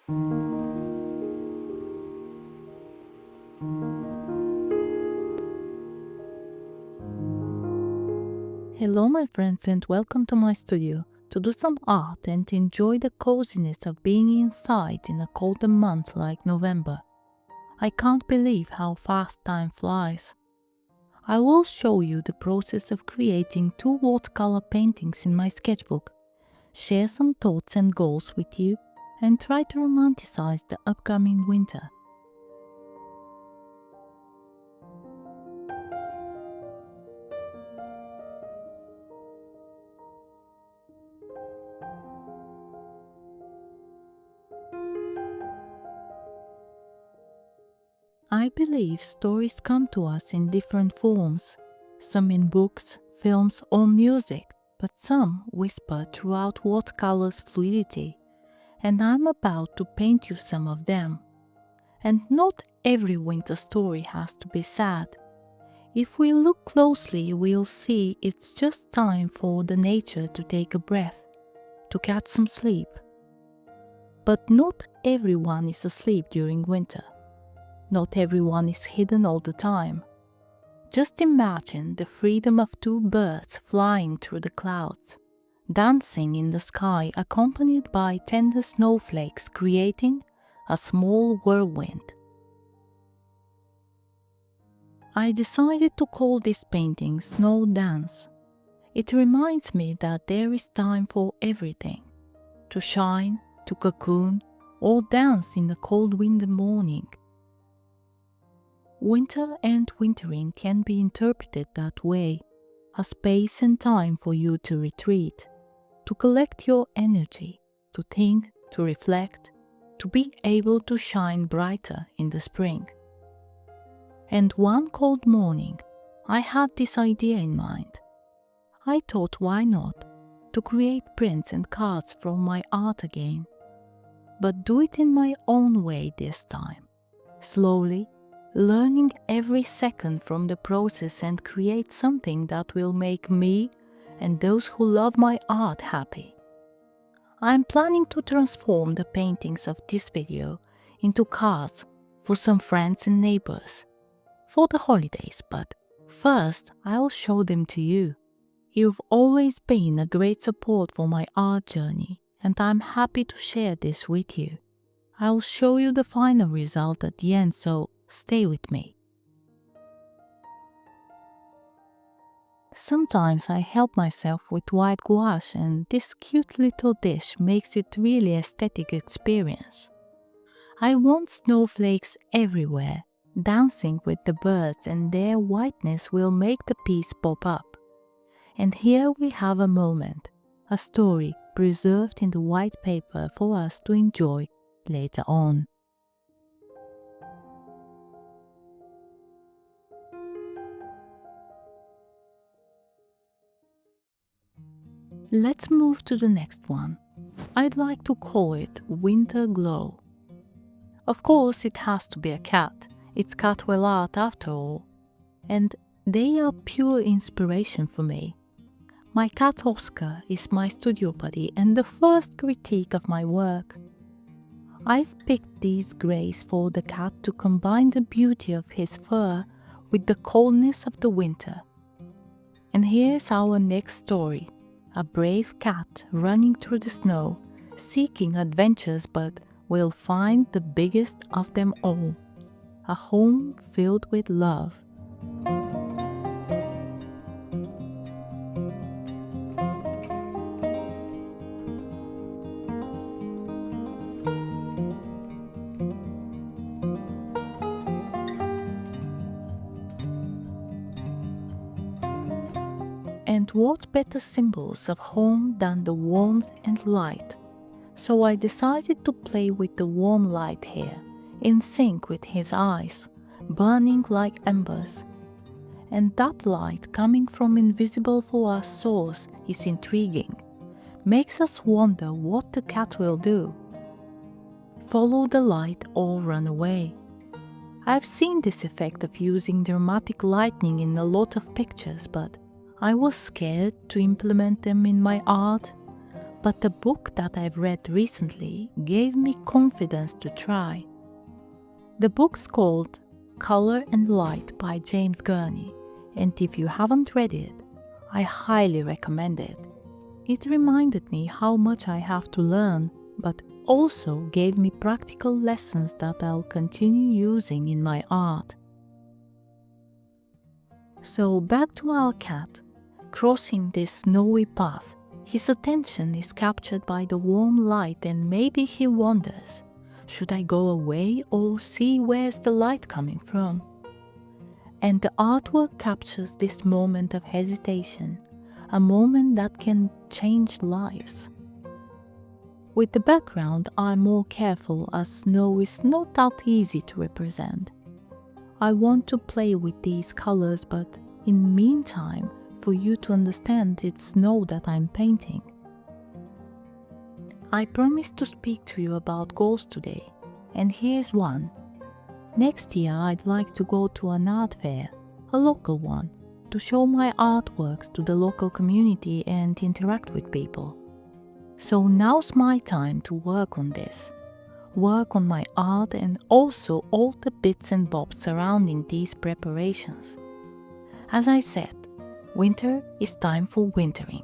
Hello my friends and welcome to my studio to do some art and enjoy the coziness of being inside in a colder month like November. I can't believe how fast time flies. I will show you the process of creating 2 watercolor paintings in my sketchbook, share some thoughts and goals with you, and try to romanticize the upcoming winter. I believe stories come to us in different forms, some in books, films or music, but some whisper throughout watercolor's fluidity, and I'm about to paint you some of them. And not every winter story has to be sad. If we look closely, we'll see it's just time for the nature to take a breath, to catch some sleep. But not everyone is asleep during winter. Not everyone is hidden all the time. Just imagine the freedom of 2 birds flying through the clouds, dancing in the sky accompanied by tender snowflakes creating a small whirlwind. I decided to call this painting Snow Dance. It reminds me that there is time for everything, to shine, to cocoon, or dance in the cold winter morning. Winter and wintering can be interpreted that way, a space and time for you to retreat, to collect your energy, to think, to reflect, to be able to shine brighter in the spring. And one cold morning, I had this idea in mind. I thought why not, to create prints and cards from my art again, but do it in my own way this time, slowly, learning every second from the process and create something that will make me and those who love my art happy. I'm planning to transform the paintings of this video into cards for some friends and neighbors for the holidays, but first I'll show them to you. You've always been a great support for my art journey and I'm happy to share this with you. I'll show you the final result at the end, so stay with me. Sometimes I help myself with white gouache and this cute little dish makes it really aesthetic experience. I want snowflakes everywhere, dancing with the birds, and their whiteness will make the piece pop up. And here we have a moment, a story preserved in the white paper for us to enjoy later on. Let's move to the next one. I'd like to call it Winter Glow. Of course it has to be a cat, it's Catwell art after all, and they are pure inspiration for me. My cat Oscar is my studio buddy and the first critique of my work. I've picked these greys for the cat to combine the beauty of his fur with the coldness of the winter. And here's our next story. A brave cat running through the snow, seeking adventures, but will find the biggest of them all, a home filled with love. And what better symbols of home than the warmth and light? So I decided to play with the warm light here, in sync with his eyes, burning like embers. And that light coming from invisible for us source is intriguing, makes us wonder what the cat will do. Follow the light or run away. I've seen this effect of using dramatic lightning in a lot of pictures, but I was scared to implement them in my art. but the book that I've read recently gave me confidence to try. The book's called Color and Light by James Gurney, and if you haven't read it, I highly recommend it. It reminded me how much I have to learn, but also gave me practical lessons that I'll continue using in my art. So back to our cat. Crossing this snowy path, his attention is captured by the warm light and maybe he wonders, should I go away or see where's the light coming from? And the artwork captures this moment of hesitation, a moment that can change lives. With the background, I'm more careful as snow is not that easy to represent. I want to play with these colors, but in the meantime, for you to understand it's snow that I'm painting. I promised to speak to you about goals today, and here's one. Next year I'd like to go to an art fair, a local one, to show my artworks to the local community and interact with people. So now's my time to work on this. Work on my art and also all the bits and bobs surrounding these preparations. As I said, winter is time for wintering.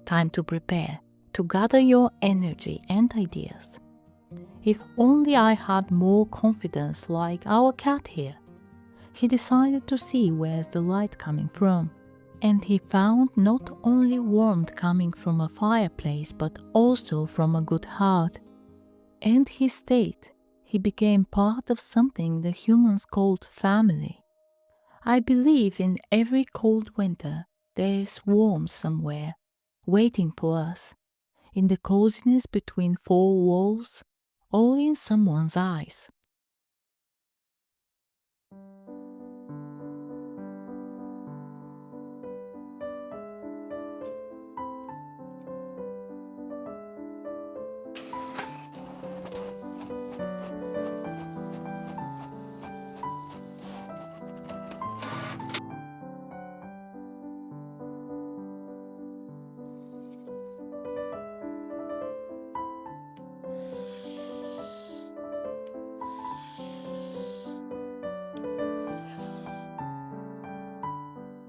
Time to prepare, to gather your energy and ideas. If only I had more confidence like our cat here. He decided to see where's the light coming from. And he found not only warmth coming from a fireplace but also from a good heart. And he stayed. He became part of something the humans called family. I believe in every cold winter there is warmth somewhere, waiting for us, in the coziness between four walls, or in someone's eyes.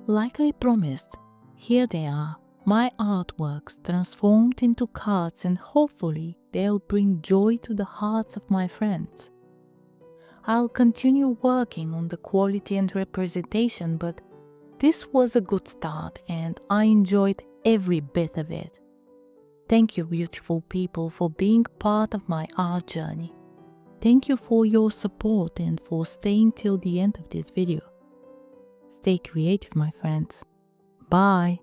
Like I promised, here they are, my artworks transformed into cards, and hopefully they'll bring joy to the hearts of my friends. I'll continue working on the quality and representation, but this was a good start and I enjoyed every bit of it. Thank you, beautiful people, for being part of my art journey. Thank you for your support and for staying till the end of this video. Stay creative, my friends. Bye.